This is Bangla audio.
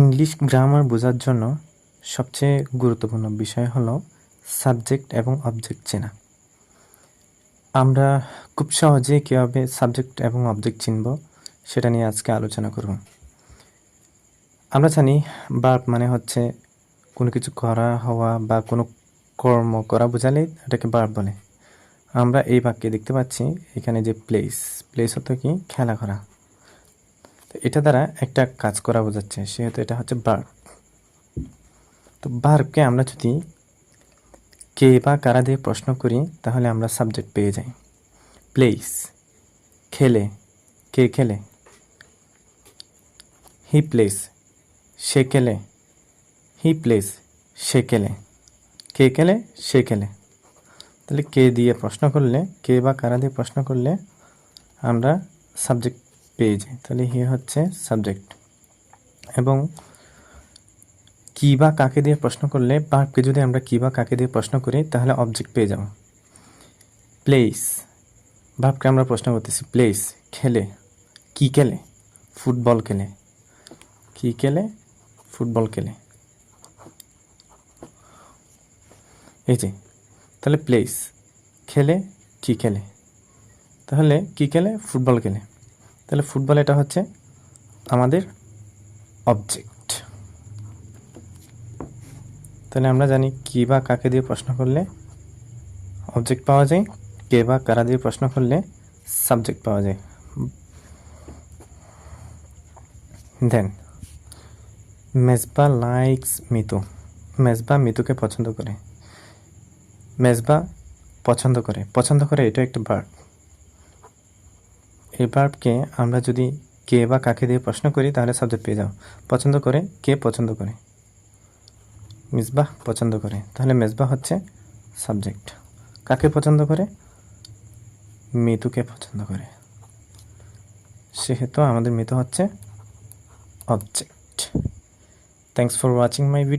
ইংলিশ গ্রামার বোঝার জন্য সবচেয়ে গুরুত্বপূর্ণ বিষয় হলো সাবজেক্ট এবং অবজেক্ট চেনা। আমরা খুব সহজেই কীভাবে সাবজেক্ট এবং অবজেক্ট চিনব সেটা নিয়ে আজকে আলোচনা করব। আমরা জানি ভার্ব মানে হচ্ছে কোনো কিছু করা, হওয়া বা কোনো কর্ম করা বোঝালে এটাকে ভার্ব বলে। আমরা এই বাক্যে দেখতে পাচ্ছি এখানে যে প্লেস হতো কি খেলা করা, তো এটা দ্বারা একটা কাজ করা বোঝাচ্ছে, সেহেতু এটা হচ্ছে ভার্ব। তো ভার্বকে আমরা যদি কে বা কারা দিয়ে প্রশ্ন করি তাহলে আমরা সাবজেক্ট পেয়ে যাই। প্লেস খেলে, কে খেলে। হি প্লেস সে খেলে, হি প্লেস সে খেলে, কে খেলে সে খেলে। তাহলে কে দিয়ে প্রশ্ন করলে, কে বা কারা দিয়ে প্রশ্ন করলে আমরা সাবজেক্ট পেয়ে যাই, তাহলে হি হচ্ছে সাবজেক্ট। এবং কি বা কাকে দিয়ে প্রশ্ন করলে, ভার্বকে যদি আমরা কি বা কাকে দিয়ে প্রশ্ন করি তাহলে অবজেক্ট পেয়ে যাব। প্লেস ভার্বকে আমরা প্রশ্ন করতেছি, প্লেস খেলে, কি খেলে, ফুটবল খেলে, কি খেলে, ফুটবল খেলে। এই যে তাহলে প্লেস খেলে, কি খেলে, তাহলে কি খেলে, ফুটবল খেলে। তাহলে ফুটবল এটা হচ্ছে আমাদের অবজেক্ট। তাহলে আমরা জানি কি বা কাকে দিয়ে প্রশ্ন করলে অবজেক্ট পাওয়া যায়, কে বা কারা দিয়ে প্রশ্ন করলে সাবজেক্ট পাওয়া যায়। দেন মেজবা লাইকস মিতু। মেজবা মিতুকে পছন্দ করে। মেজবা পছন্দ করে, পছন্দ করে এটা একটা ভার্ব। এই ভার্বকে আমরা যদি কে বা কাকে দিয়ে প্রশ্ন করি তাহলে সাবজেক্ট পেয়ে যাও। পছন্দ করে, কে পছন্দ করে, মিসবাহ পছন্দ করে, তাহলে মেজবাহ হচ্ছে সাবজেক্ট। কাকে পছন্দ করে, মিতুকে পছন্দ করে, সেহেতু আমাদের মিতু হচ্ছে object. Thanks for watching my video.